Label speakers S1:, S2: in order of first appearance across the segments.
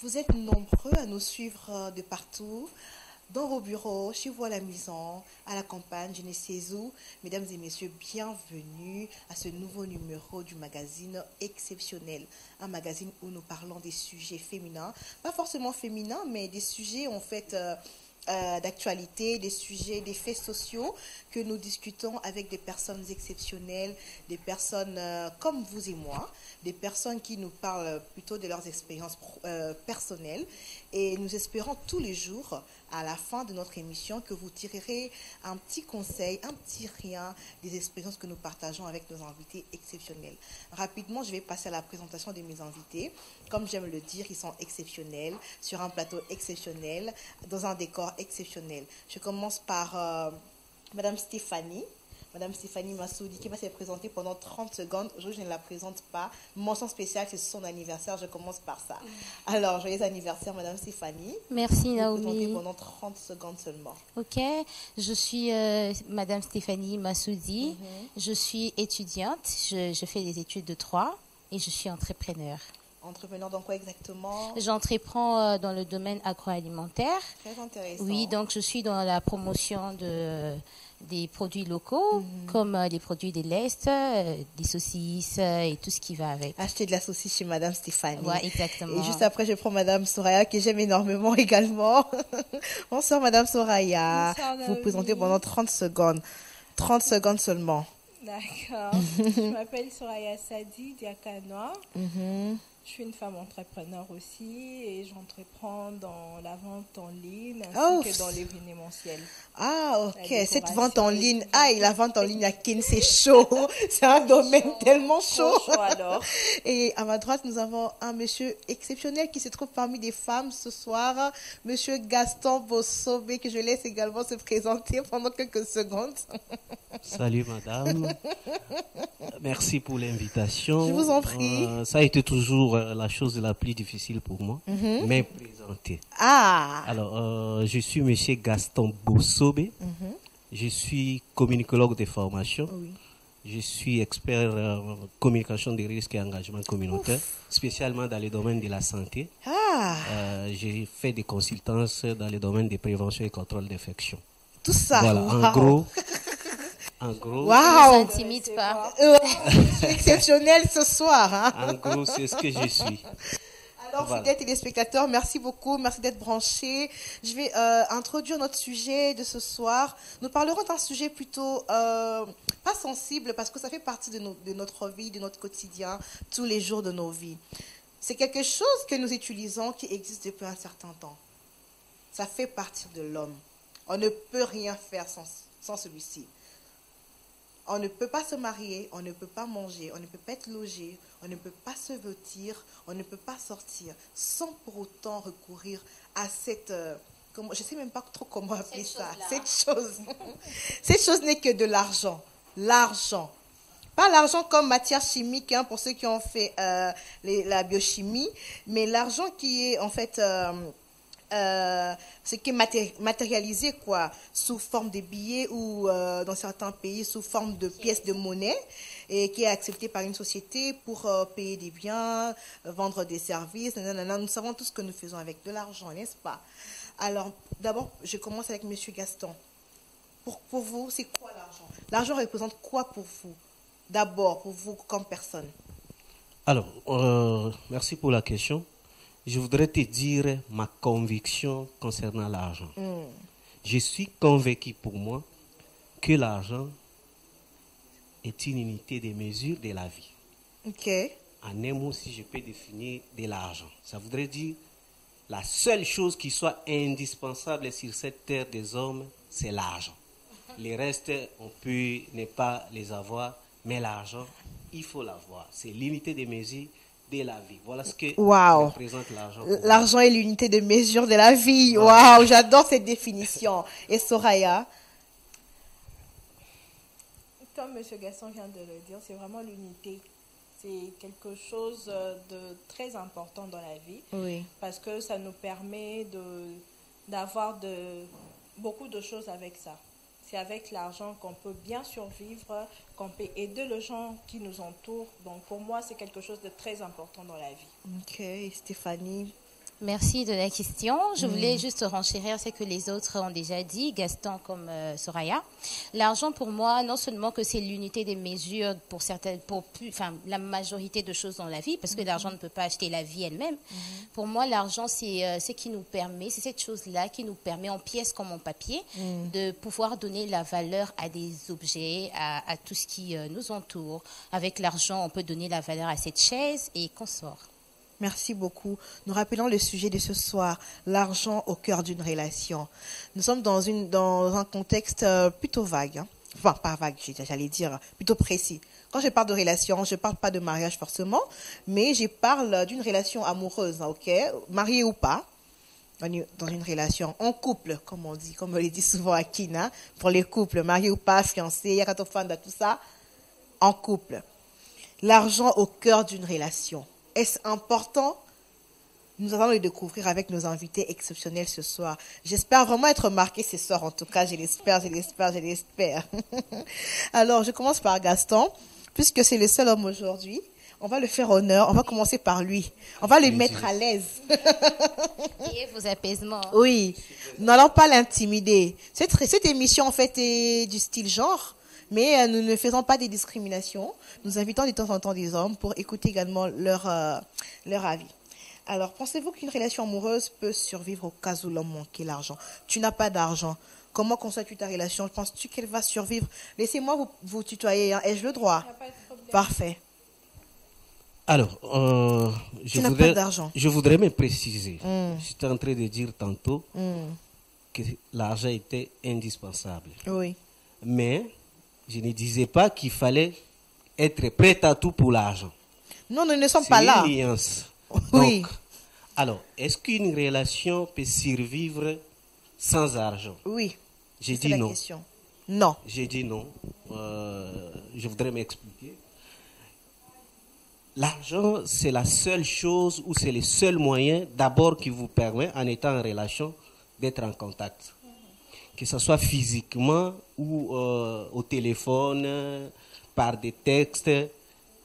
S1: Vous êtes nombreux à nous suivre de partout, dans vos bureaux, chez vous à la maison, à la campagne, je ne sais où. Mesdames et messieurs, bienvenue à ce nouveau numéro du magazine Exceptionnel. Un magazine où nous parlons des sujets féminins, pas forcément féminins, mais des sujets en fait d'actualité, des sujets, des faits sociaux que nous discutons avec des personnes exceptionnelles, des personnes comme vous et moi, des personnes qui nous parlent plutôt de leurs expériences personnelles. Et nous espérons tous les jours, à la fin de notre émission, que vous tirerez un petit conseil, un petit rien des expériences que nous partageons avec nos invités exceptionnels. Rapidement, je vais passer à la présentation de mes invités. Comme j'aime le dire, ils sont exceptionnels, sur un plateau exceptionnel, dans un décor exceptionnel. Je commence par Madame Stéphanie. Madame Stéphanie Massoudi qui va se présenter pendant 30 secondes. Aujourd'hui, je ne la présente pas. Mention spéciale, c'est son anniversaire. Je commence par ça. Alors, joyeux anniversaire, Madame Stéphanie.
S2: Merci, Naomi.
S1: Vous présentez pendant 30 secondes seulement.
S2: Ok, je suis Madame Stéphanie Massoudi. Je suis étudiante. Je fais des études de droit et je suis entrepreneur.
S1: Entrepreneur dans quoi exactement?
S2: J'entreprends dans le domaine agroalimentaire.
S1: Très intéressant.
S2: Oui, donc je suis dans la promotion des produits locaux, comme les produits de l'Est, des saucisses et tout ce qui va avec.
S1: Acheter de la saucisse chez Madame Stéphanie.
S2: Ouais, exactement.
S1: Et juste après, je prends Madame Soraya, que j'aime énormément également. Bonsoir Madame Soraya.
S3: Bonsoir,
S1: vous présentez pendant 30 secondes. 30 secondes seulement.
S3: D'accord. Je m'appelle Soraya Sadi Diakanoa. Je suis une femme entrepreneur aussi et j'entreprends dans la vente en ligne ainsi que dans l'événementiel.
S1: Ah, ok. Cette vente en ligne. Ah, et la vente en ligne à Ken, c'est chaud. C'est un domaine tellement chaud.
S3: Alors.
S1: Et à ma droite, nous avons un monsieur exceptionnel qui se trouve parmi des femmes ce soir. Monsieur Gaston Bossobé, que je laisse également se présenter pendant quelques secondes.
S4: Salut madame. Merci pour l'invitation.
S1: Je vous en prie.
S4: Ça a été toujours la chose la plus difficile pour moi, mais présenter.
S1: Ah.
S4: Alors, je suis monsieur Gaston Bossobé. Je suis communicologue de formation.
S1: Oui.
S4: Je suis expert en communication des risques et engagement communautaire, spécialement dans le domaine de la santé.
S1: Ah.
S4: J'ai fait des consultances dans le domaine de prévention et contrôle d'infection.
S1: Tout ça.
S4: Voilà,
S1: Wow.
S4: En gros,
S1: Wow.
S2: Ne t'intimide pas.
S1: Je suis exceptionnel ce soir. Hein.
S4: en gros, c'est ce que je suis.
S1: Alors,
S4: Voilà.
S1: fidèles téléspectateurs, merci beaucoup, merci d'être branchés. Je vais introduire notre sujet de ce soir. Nous parlerons d'un sujet plutôt pas sensible parce que ça fait partie de notre vie, de notre quotidien, tous les jours de nos vies. C'est quelque chose que nous utilisons qui existe depuis un certain temps. Ça fait partie de l'homme. On ne peut rien faire sans celui-ci. On ne peut pas se marier, on ne peut pas manger, on ne peut pas être logé, on ne peut pas se vêtir, on ne peut pas sortir sans pour autant recourir à cette... je ne sais même pas trop comment appeler ça. Cette chose. Cette chose n'est que de l'argent. L'argent. Pas l'argent comme matière chimique, hein, pour ceux qui ont fait la biochimie, mais l'argent qui est en fait... ce qui est matérialisé quoi, sous forme de billets ou dans certains pays sous forme de pièces de monnaie et qui est accepté par une société pour payer des biens, vendre des services. Nanana. Nous savons tout ce que nous faisons avec de l'argent, n'est-ce pas? Alors, d'abord, je commence avec Monsieur Gaston. Pour vous, c'est quoi l'argent? L'argent représente quoi pour vous? D'abord, pour vous comme personne.
S4: Alors, merci pour la question. Je voudrais te dire ma conviction concernant l'argent. Je suis convaincu pour moi que l'argent est une unité de mesure de la vie.
S1: Ok.
S4: En un mot, si je peux définir de l'argent, ça voudrait dire la seule chose qui soit indispensable sur cette terre des hommes, c'est l'argent. Les restes, on peut ne pas les avoir, mais l'argent, il faut l'avoir. C'est l'unité de mesure de la vie. Voilà ce que représente l'argent.
S1: L'argent est l'unité de mesure de la vie. Waouh, j'adore cette définition. Et Soraya?
S3: Comme M. Gaston vient de le dire, c'est vraiment l'unité. C'est quelque chose de très important dans la vie.
S1: Oui.
S3: Parce que ça nous permet d'avoir beaucoup de choses avec ça. C'est avec l'argent qu'on peut bien survivre, qu'on peut aider les gens qui nous entourent. Donc pour moi, c'est quelque chose de très important dans la vie.
S1: Ok, Stéphanie?
S2: Merci de la question. Je voulais juste renchérir ce que les autres ont déjà dit, Gaston comme Soraya. L'argent pour moi, non seulement que c'est l'unité des mesures pour certaines, la majorité de choses dans la vie, parce que l'argent ne peut pas acheter la vie elle-même. Pour moi, l'argent c'est ce qui nous permet, c'est cette chose-là qui nous permet en pièces comme en papier de pouvoir donner la valeur à des objets, à tout ce qui nous entoure. Avec l'argent, on peut donner la valeur à cette chaise et consorts.
S1: Merci beaucoup. Nous rappelons le sujet de ce soir, l'argent au cœur d'une relation. Nous sommes dans un contexte plutôt vague. Enfin, pas vague, j'allais dire, plutôt précis. Quand je parle de relation, je ne parle pas de mariage forcément, mais je parle d'une relation amoureuse, ok? Mariée ou pas, dans une relation en couple, comme on dit, comme on le dit souvent à Kina, pour les couples, mariés ou pas, fiancés, yakatofanda, tout ça, en couple. L'argent au cœur d'une relation. Est-ce important? Nous allons le découvrir avec nos invités exceptionnels ce soir. J'espère vraiment être marquée ce soir. En tout cas, je l'espère. Alors, je commence par Gaston. Puisque c'est le seul homme aujourd'hui, on va le faire honneur. On va commencer par lui. On va le mettre à l'aise.
S2: Et vos apaisements.
S1: Oui, nous n'allons pas l'intimider. Cette émission, en fait, est du style genre. Mais nous ne faisons pas des discriminations. Nous invitons de temps en temps des hommes pour écouter également leur avis. Alors, pensez-vous qu'une relation amoureuse peut survivre au cas où l'homme manque l'argent? Tu n'as pas d'argent. Comment conçois-tu ta relation? Penses-tu qu'elle va survivre? Laissez-moi vous tutoyer. Hein. Ai-je le droit? Parfait.
S4: Alors, je voudrais me préciser. J'étais en train de dire tantôt que l'argent était indispensable.
S1: Oui.
S4: Mais je ne disais pas qu'il fallait être prêt à tout pour l'argent.
S1: Non, nous ne sommes pas là.
S4: C'est une nuance.
S1: Oui.
S4: Donc, alors, est-ce qu'une relation peut survivre sans argent?
S1: Oui.
S4: J'ai dit non.
S1: Question. Non.
S4: J'ai dit non. Je voudrais m'expliquer. L'argent, c'est la seule chose ou c'est le seul moyen d'abord qui vous permet, en étant en relation, d'être en contact. Que ce soit physiquement ou au téléphone, par des textes.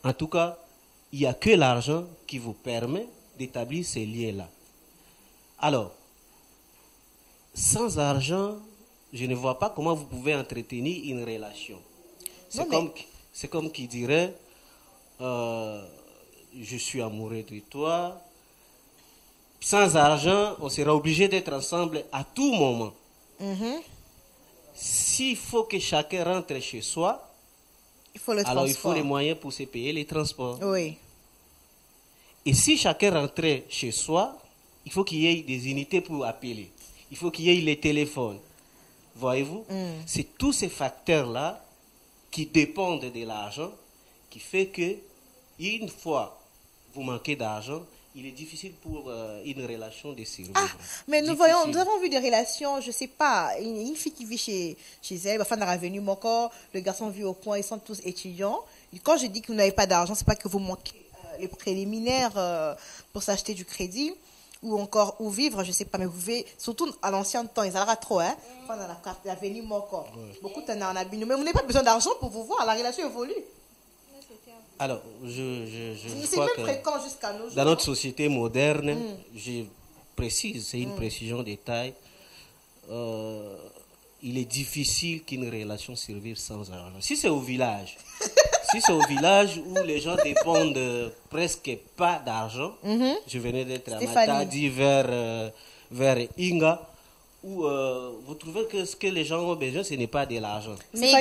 S4: En tout cas, il n'y a que l'argent qui vous permet d'établir ces liens-là. Alors, sans argent, je ne vois pas comment vous pouvez entretenir une relation. C'est comme qui dirait, je suis amoureux de toi. Sans argent, on sera obligé d'être ensemble à tout moment. S'il faut que chacun rentre chez soi, il faut les moyens pour se payer les transports.
S1: Oui.
S4: Et si chacun rentrait chez soi, il faut qu'il y ait des unités pour appeler. Il faut qu'il y ait les téléphones. Voyez-vous? C'est tous ces facteurs-là qui dépendent de l'argent qui fait que, une fois vous manquez d'argent, il est difficile pour une relation de survivre.
S1: Mais nous avons vu des relations, je ne sais pas, une fille qui vit chez elle, enfin dans la revenu Moko, le garçon vit au coin, ils sont tous étudiants. Et quand je dis que vous n'avez pas d'argent, ce n'est pas que vous manquez les préliminaires pour s'acheter du crédit ou encore où vivre, je ne sais pas, mais vous vivez, surtout à l'ancien temps, ils allaient trop, hein, enfin dans l'avenue Moko. Beaucoup de temps en abîme. Mais vous n'avez pas besoin d'argent pour vous voir, la relation évolue.
S4: Alors, je
S1: c'est
S4: crois
S1: même
S4: que
S1: fréquent jusqu'à nos jours.
S4: dans notre société moderne, je précise, c'est une précision de taille, il est difficile qu'une relation survive sans argent. Si c'est au village, où les gens dépendent presque pas d'argent, je venais d'être à Matadi vers Inga, où vous trouvez que ce que les gens ont besoin, ce n'est pas de l'argent.
S2: Mais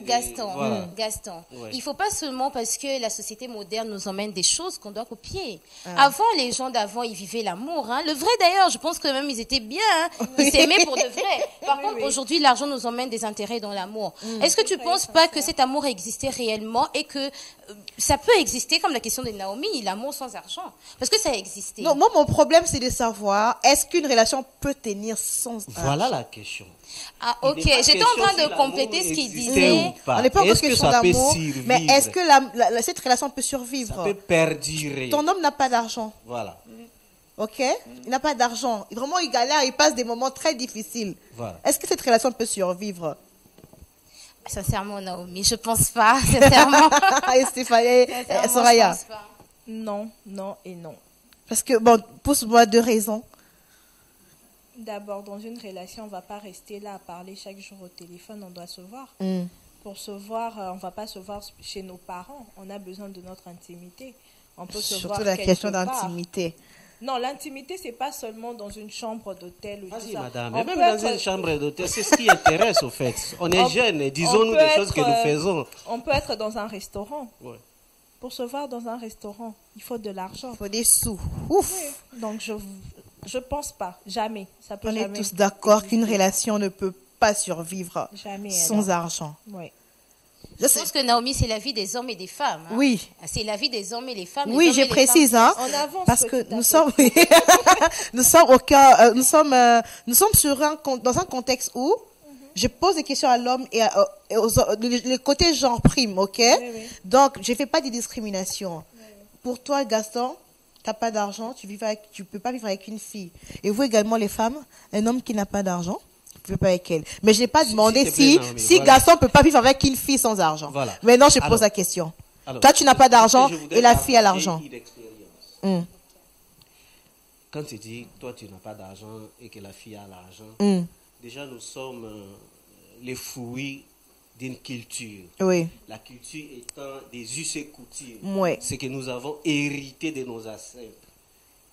S2: Gaston, ouais. Il ne faut pas seulement parce que la société moderne nous emmène des choses qu'on doit copier. Avant, les gens d'avant, ils vivaient l'amour. Hein. Le vrai d'ailleurs, je pense que même ils étaient bien. Hein. Ils s'aimaient pour de vrai. Par contre, aujourd'hui, l'argent nous emmène des intérêts dans l'amour. Est-ce que tu ne penses pas que cet amour existait réellement et que ça peut exister, comme la question de Naomi, l'amour sans argent? Parce que ça a existé.
S1: Non, moi, mon problème, c'est de savoir, est-ce qu'une relation peut tenir sans argent?
S4: Voilà la question.
S2: Ah, ok. J'étais en train de compléter ce qu'il disait.
S1: On n'est pas en question d'amour, mais est-ce que cette relation peut survivre?
S4: Ça peut perdurer.
S1: Ton homme n'a pas d'argent.
S4: Voilà.
S1: Ok? Il n'a pas d'argent. Vraiment, il galère, il passe des moments très difficiles.
S4: Voilà.
S1: Est-ce que cette relation peut survivre?
S2: Sincèrement, Naomi, je pense pas. Sincèrement.
S1: Et Stéphanie, Soraya.
S3: Non, non et non.
S1: Parce que, bon, pousse-moi 2 raisons.
S3: D'abord, dans une relation, on ne va pas rester là à parler chaque jour au téléphone, on doit se voir. Pour se voir, on ne va pas se voir chez nos parents. On a besoin de notre intimité. On peut se voir
S1: Surtout la question
S3: quelque part.
S1: d'intimité.
S3: Non, l'intimité, c'est pas seulement dans une chambre d'hôtel ou tout
S4: Vas-y,
S3: ça.
S4: madame.
S3: On
S4: Mais
S3: peut
S4: même dans
S3: être-
S4: une chambre d'hôtel, c'est ce qui intéresse, au fait. On est jeunes, et disons-nous
S3: peut
S4: des choses que
S3: être,
S4: nous faisons.
S3: On peut être dans un restaurant.
S4: Ouais.
S3: Pour se voir dans un restaurant, il faut de l'argent.
S1: Il faut des sous. Ouf.
S3: Oui. Donc, je pense pas. Jamais. Ça peut
S1: On est
S3: jamais
S1: tous d'accord qu'une
S3: exister.
S1: relation ne peut pas survivre
S3: Jamais,
S1: sans
S3: alors.
S1: argent.
S3: Oui.
S1: Je
S2: Je pense que Naomi, c'est la vie des hommes et des femmes. Hein.
S1: Oui.
S2: C'est la vie des hommes et les femmes.
S1: Oui, je précise, hein,
S3: On avance
S1: parce que
S3: petit à
S1: nous
S3: petit.
S1: sommes, nous sommes au cœur, nous sommes sur dans un contexte où je pose des questions à l'homme et le côté genre prime, ok?
S3: oui.
S1: Donc, je fais pas de discrimination. Pour toi, Gaston, t'as pas d'argent, tu peux pas vivre avec une fille. Et vous également, les femmes, un homme qui n'a pas d'argent, tu peux pas avec elle. Mais je n'ai pas demandé
S4: s'il te plaît, Naomi,
S1: si
S4: voilà.
S1: Gaston peut pas vivre avec une fille sans argent.
S4: Voilà.
S1: Maintenant, je pose
S4: Alors,
S1: la question.
S4: Alors,
S1: Toi, tu n'as pas d'argent
S4: ce que je voudrais
S1: et la fille a
S4: partager
S1: l'argent.
S4: une expérience.
S1: Hum,
S4: Quand tu dis, toi, tu n'as pas d'argent et que la fille a l'argent,
S1: hum.
S4: déjà, nous sommes les fruits d'une culture.
S1: Oui.
S4: La culture étant des us et coutumes.
S1: Ouais.
S4: Ce que nous avons hérité de nos ancêtres.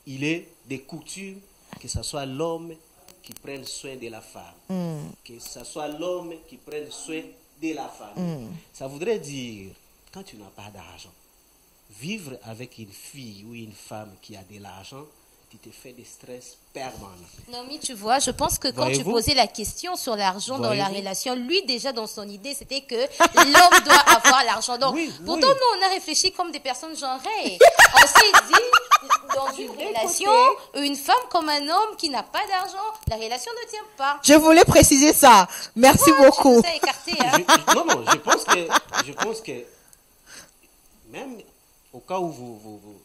S4: Il est des coutumes que ce soit l'homme qui prenne soin de la femme, que ce soit l'homme qui prenne soin de la famille. Ça voudrait dire, quand tu n'as pas d'argent, vivre avec une fille ou une femme qui a de l'argent, tu te fais des stress permanents.
S2: Naomi, tu vois, je pense que quand tu
S4: Voyez-vous?
S2: posais la question sur l'argent dans la
S4: Voyez-vous?
S2: relation, lui déjà dans son idée, c'était que l'homme doit avoir l'argent. Donc,
S4: Oui,
S2: pourtant,
S4: oui.
S2: nous, on a réfléchi comme des personnes genrées. On s'est dit, dans une relation, une femme comme un homme qui n'a pas d'argent, la relation ne tient pas.
S1: Je voulais préciser ça. Merci
S2: Tu
S1: beaucoup.
S2: nous as écarté, hein.
S4: Non, je pense que même au cas où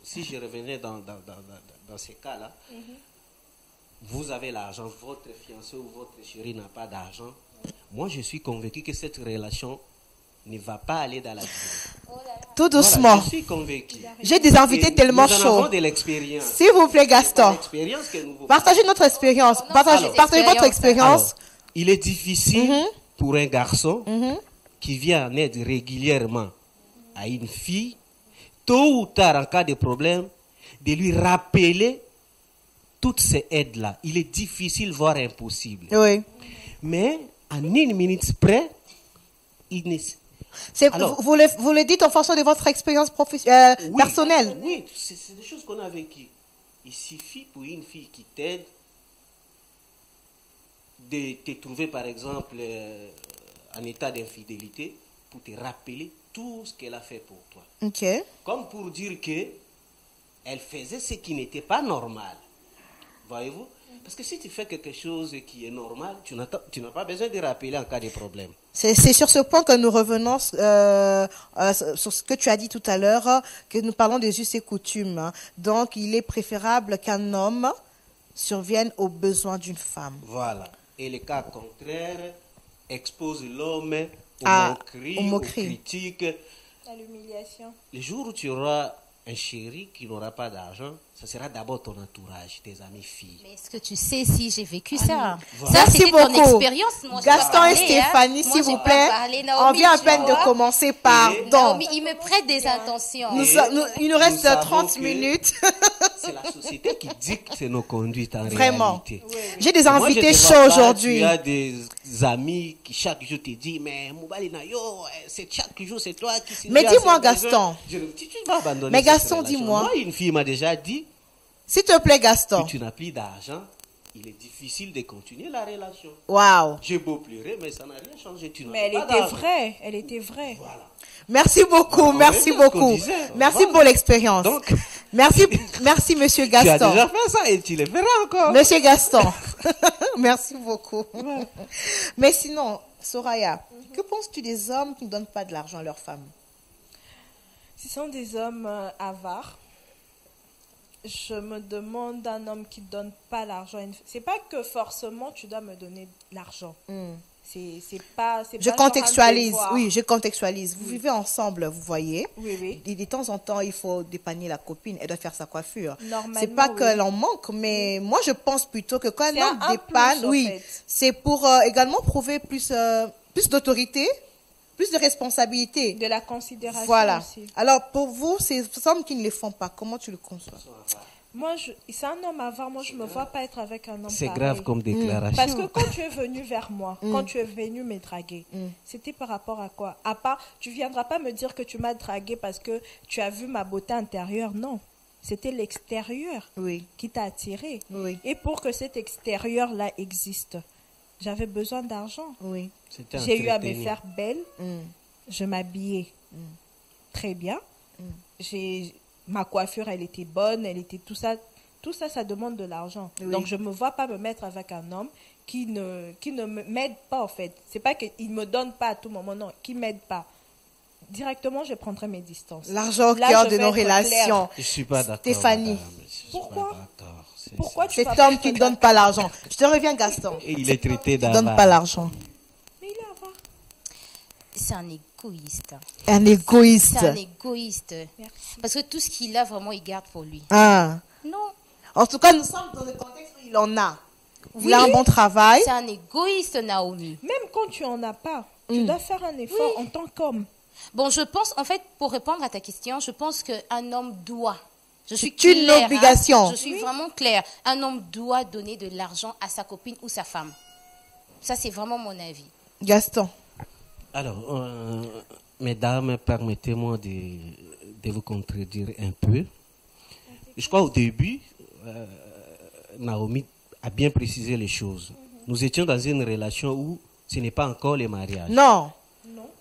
S4: si je revenais dans ces cas-là, vous avez l'argent, votre fiancé ou votre chéri n'a pas d'argent. Moi, je suis convaincu que cette relation ne va pas aller dans la durée.
S1: Tout
S4: Voilà,
S1: doucement.
S4: je suis convaincu.
S1: J'ai des invités
S4: Et
S1: tellement
S4: nous en avons
S1: chauds.
S4: de l'expérience.
S1: S'il vous plaît,
S4: C'est par
S1: Gaston.
S4: l'expérience que nous vous
S1: Partagez notre expérience. Partagez votre expérience.
S4: Alors, il est difficile pour un garçon qui vient en aide régulièrement à une fille, tôt ou tard, en cas de problème, de lui rappeler toutes ces aides-là. Il est difficile, voire impossible.
S1: Oui.
S4: Mais en une minute près, il ne... Alors-
S1: Vous le dites en fonction de votre expérience
S4: Oui,
S1: personnelle.
S4: Oui, c'est des choses qu'on a vécues. Il suffit pour une fille qui t'aide de te trouver, par exemple, en état d'infidélité pour te rappeler tout ce qu'elle a fait pour toi.
S1: Ok.
S4: Comme pour dire que elle faisait ce qui n'était pas normal. Voyez-vous? Parce que si tu fais quelque chose qui est normal, tu n'as pas besoin de rappeler en cas de problème.
S1: C'est sur ce point que nous revenons sur ce que tu as dit tout à l'heure, que nous parlons des us et coutumes. Hein. Donc, il est préférable qu'un homme survienne aux besoins d'une femme.
S4: Voilà. Et le cas contraire expose l'homme aux moqueries, aux critiques.
S3: À l'humiliation.
S4: Le jour où tu auras un chéri qui n'aura pas d'argent, ce sera d'abord ton entourage, tes amis filles.
S2: Mais est-ce que tu sais si j'ai vécu ça?
S4: voilà.
S2: Ça,
S1: Merci
S2: c'était ton
S1: beaucoup.
S2: expérience. Moi, j'ai
S1: Gaston
S2: pas parlé,
S1: et Stéphanie,
S2: hein. Moi,
S1: s'il
S2: j'ai
S1: vous
S2: pas
S1: plaît.
S2: parlé.
S1: On
S2: Naomi,
S1: vient à
S2: tu
S1: peine de
S2: vois.
S1: commencer. Pardon.
S2: Naomi, il me prête des intentions.
S1: Il nous reste
S4: savons
S1: 30
S4: que
S1: minutes.
S4: C'est la société qui dicte nos conduites en
S1: Vraiment.
S4: réalité.
S1: J'ai des
S4: Moi, je
S1: invités
S4: te vois
S1: chauds
S4: pas,
S1: aujourd'hui.
S4: Tu as des amis qui chaque jour te disent, mais Moubali Nayo, c'est chaque jour c'est toi qui...
S1: Mais dis-moi, Gaston.
S4: Tu vas abandonner
S1: Mais
S4: cette
S1: Gaston,
S4: relation.
S1: dis-moi.
S4: Moi, une fille m'a déjà dit,
S1: S'il te plaît, Gaston.
S4: si tu n'as plus d'argent, il est difficile de continuer la relation.
S1: Waouh.
S4: J'ai beau pleurer, mais ça n'a rien changé. Tu n'as
S3: Mais elle
S4: pas
S3: était
S4: d'argent.
S3: vraie. Elle était vraie.
S4: Voilà.
S1: Merci beaucoup,
S4: On
S1: merci
S4: revient à ce qu'on
S1: beaucoup.
S4: disait.
S1: Merci
S4: Voilà.
S1: pour l'expérience.
S4: Donc,
S1: Merci, monsieur
S4: tu as
S1: Gaston.
S4: déjà fait ça et tu le feras encore.
S1: Monsieur Gaston. Merci beaucoup. Mais sinon, Soraya, que penses-tu des hommes qui ne donnent pas de l'argent à leurs femmes?
S3: Ce sont des hommes avares. Je me demande d'un homme qui ne donne pas l'argent. C'est pas que forcément tu dois me donner l'argent. C'est pas
S1: Je
S3: genre un
S1: contextualise,
S3: devoir.
S1: oui, je contextualise. Vous vivez ensemble, vous voyez.
S3: Oui, oui.
S1: De temps en temps, il faut dépanner la copine, elle doit faire sa coiffure.
S3: Normalement,
S1: C'est pas
S3: oui.
S1: que l'on manque, mais moi je pense plutôt que quand un
S3: C'est
S1: homme
S3: un
S1: dépanne,
S3: plus, en
S1: oui,
S3: fait.
S1: c'est pour également prouver plus d'autorité, plus de responsabilité.
S3: De la considération
S1: Voilà.
S3: aussi.
S1: Alors pour vous, ces hommes qui ne le font pas, comment tu le conçois?
S3: Moi, c'est un homme avare. Moi, je me vois pas être avec un homme
S4: C'est
S3: pareil.
S4: grave comme déclaration.
S3: Parce que quand tu es venu vers moi, quand tu es venu me draguer, c'était par rapport à quoi? À part, tu viendras pas me dire que tu m'as dragué parce que tu as vu ma beauté intérieure. Non. C'était l'extérieur
S1: Oui,
S3: qui t'a attiré.
S1: oui,
S3: Et pour que cet extérieur-là existe, j'avais besoin d'argent.
S1: oui.
S4: C'était
S3: J'ai eu à me
S4: entretenu.
S3: faire belle.
S1: Mm.
S3: Je m'habillais très bien. Ma coiffure, elle était bonne, elle était tout ça. Tout ça, ça demande de l'argent.
S1: Oui.
S3: Donc, je ne me vois pas me mettre avec un homme qui ne m'aide pas, en fait. C'est pas qu'il ne me donne pas à tout moment, non, qui ne m'aide pas. Directement, je prendrai mes distances.
S1: L'argent au
S3: Là,
S1: cœur
S3: je
S1: de
S3: vais
S1: nos
S3: être claire.
S1: relations.
S4: Je suis pas d'accord.
S1: Stéphanie.
S4: madame. Je suis
S3: Pourquoi?
S4: pas d'accord.
S3: Pourquoi tu
S1: Cet
S3: vas pas
S1: homme
S3: être
S1: qui ne donne pas l'argent. Je te reviens, Gaston.
S4: Et il est traité
S1: Qui ne donne
S4: d'avare.
S1: pas l'argent.
S3: Mais il est avare.
S2: C'est un égoïste.
S1: Un égoïste.
S2: C'est un égoïste.
S3: Merci.
S2: Parce que tout ce qu'il a, vraiment, il garde pour lui.
S1: Ah.
S2: Non.
S1: En tout cas, nous sommes dans le contexte où il en a. Il
S2: Oui.
S1: a un bon travail.
S2: C'est un égoïste, Naomi.
S3: Même quand tu en as pas, tu dois faire un effort en tant qu'homme.
S2: Bon, je pense, en fait, pour répondre à ta question, je pense qu'un homme doit. Je suis
S1: C'est une
S2: claire, hein.
S1: obligation.
S2: Je suis vraiment claire. Un homme doit donner de l'argent à sa copine ou sa femme. Ça, c'est vraiment mon avis.
S1: Gaston.
S4: Alors, mesdames, permettez-moi de vous contredire un peu. Je crois au début, Naomi a bien précisé les choses. Nous étions dans une relation où ce n'est pas encore le mariage.
S1: Non,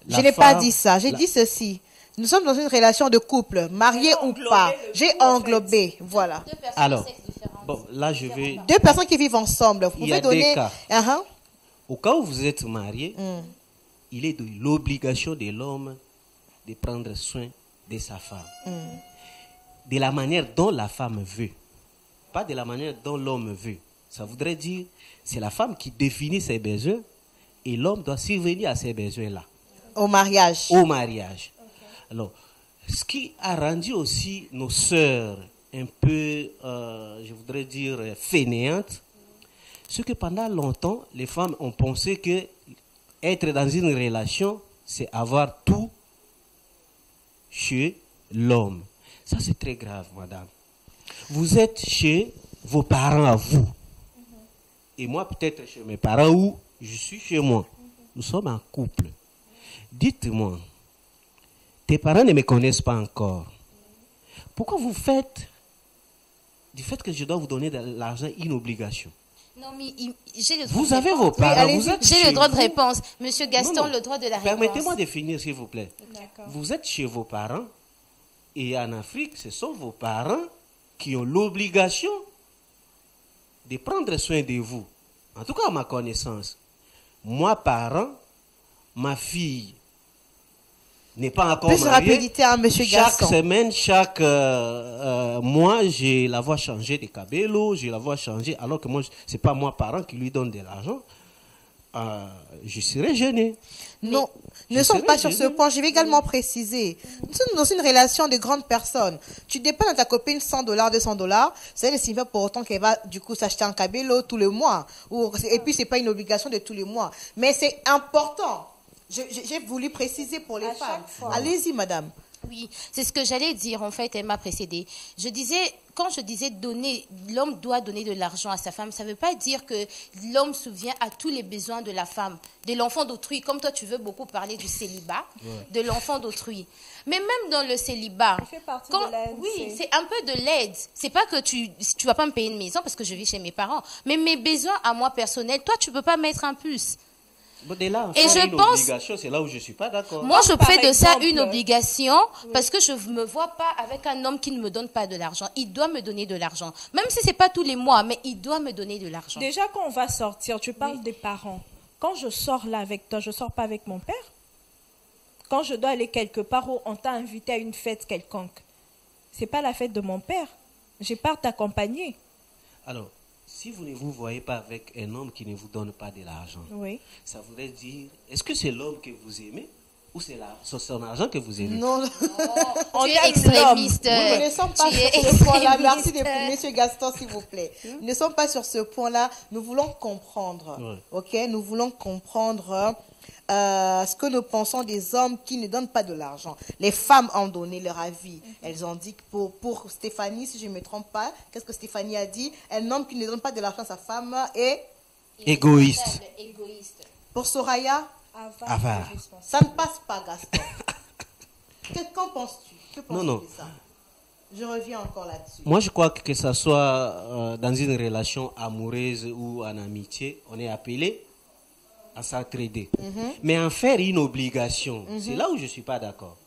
S4: La
S1: je n'ai pas
S4: femme-
S1: dit ça. J'ai
S4: la-
S1: dit ceci. Nous sommes dans une relation de couple, marié ou
S3: englobé
S1: pas.
S3: le
S1: J'ai
S3: tout, en
S1: englobé. Voilà.
S2: Deux personnes
S4: Alors,
S2: de sexe différents.
S4: bon, là, je vais...
S1: Deux personnes qui vivent ensemble. Vous
S4: Il y a
S1: pouvez
S4: des
S1: donner.
S4: cas.
S1: Uh-huh.
S4: Au cas où vous êtes marié, il est de l'obligation de l'homme de prendre soin de sa femme. De la manière dont la femme veut. Pas de la manière dont l'homme veut. Ça voudrait dire, c'est la femme qui définit ses besoins et l'homme doit survenir à ces besoins-là.
S1: Au mariage.
S4: Au mariage. Alors, ce qui a rendu aussi nos sœurs un peu, je voudrais dire, fainéantes, c'est que pendant longtemps, les femmes ont pensé que être dans une relation, c'est avoir tout chez l'homme. Ça, c'est très grave, madame. Vous êtes chez vos parents à vous. Et moi, peut-être chez mes parents ou je suis chez moi. Nous sommes en couple. Dites-moi, tes parents ne me connaissent pas encore. Pourquoi vous faites du fait que je dois vous donner de l'argent une obligation?
S2: Non, mais j'ai le droit
S4: Vous
S2: de
S4: avez
S2: réponse.
S4: vos parents.
S1: allez-y.
S4: Vous êtes
S2: J'ai
S4: chez
S2: le droit de
S4: vous.
S2: réponse. Monsieur Gaston,
S4: Non, non.
S2: le droit de la réponse.
S4: Permettez-moi de finir, s'il vous plaît.
S3: D'accord.
S4: Vous êtes chez vos parents et en Afrique, ce sont vos parents qui ont l'obligation de prendre soin de vous. En tout cas, à ma connaissance. Moi, parent, ma fille n'est pas encore
S1: Plus de
S4: mariée.
S1: rapidité, hein, monsieur
S4: Chaque
S1: Gaston.
S4: semaine, chaque mois, je la vois changer de cabello, je la vois changer, alors que moi, c'est pas moi, parent, qui lui donne de l'argent. Je serais gêné.
S1: Non,
S4: je
S1: ne sommes
S4: serais
S1: pas sur ce
S4: gênée.
S1: point. Je vais également préciser. Nous sommes dans une relation de grandes personnes. Tu dépenses à ta copine $100, $200. Ça ne signifie pas pour autant qu'elle va du coup s'acheter un cabello tous les mois. Et puis, c'est pas une obligation de tous les mois. Mais c'est important. J'ai voulu préciser pour les
S3: À
S1: femmes.
S3: chaque fois.
S1: Allez-y, madame.
S2: Oui, c'est ce que j'allais dire, en fait, elle m'a précédée. Quand je disais donner, l'homme doit donner de l'argent à sa femme, ça ne veut pas dire que l'homme souvient à tous les besoins de la femme, de l'enfant d'autrui, comme toi tu veux beaucoup parler du célibat, de l'enfant d'autrui. Mais même dans le célibat,
S3: Il fait partie de l'aide,
S2: oui,
S3: c'est-
S2: c'est un peu de l'aide. C'est pas que tu vas pas me payer une maison parce que je vis chez mes parents, mais mes besoins à moi personnels, toi tu peux pas mettre un plus.
S4: Bon, de là,
S2: Et
S4: faire
S2: je
S4: une
S2: pense-
S4: obligation, c'est là où je ne suis pas d'accord.
S2: Moi, je
S3: par
S2: fais de ça
S3: exemple,
S2: une obligation parce que je ne me vois pas avec un homme qui ne me donne pas de l'argent. Il doit me donner de l'argent. Même si ce n'est pas tous les mois, mais il doit me donner de l'argent.
S3: Déjà, quand on va sortir, tu parles des parents. Quand je sors là avec toi, je ne sors pas avec mon père. Quand je dois aller quelque part où on t'a invité à une fête quelconque, c'est pas la fête de mon père. J'ai pas t'accompagner.
S4: Alors, si vous ne vous voyez pas avec un homme qui ne vous donne pas de l'argent,
S3: Oui.
S4: ça voudrait dire, est-ce que c'est l'homme que vous aimez ou c'est son argent que vous aimez?
S1: Non,
S3: On
S2: Tu es
S3: aime
S2: extrémiste.
S1: nous ne sommes pas
S2: Tu
S1: sur
S2: es
S1: ce point-là.
S2: extrémiste.
S1: Merci, Monsieur Gaston, s'il vous plaît. Nous ne sommes pas sur ce point-là. Nous voulons comprendre. Ok, nous voulons comprendre ce que nous pensons des hommes qui ne donnent pas de l'argent. Les femmes ont donné leur avis. Elles ont dit que pour Stéphanie, si je ne me trompe pas, qu'est-ce que Stéphanie a dit? Un homme qui ne donne pas de l'argent à sa femme est
S4: Égoïste.
S2: Égoïste.
S1: pour Soraya,
S4: Avare.
S1: ça ne passe pas, Gaston. Qu'en penses-tu? Que penses-tu
S4: Non.
S1: de ça? Je reviens encore là-dessus.
S4: Moi, je crois que ce soit dans une relation amoureuse ou en amitié, on est appelé à s'entraider. Mais en faire une obligation, c'est là où je ne suis pas d'accord.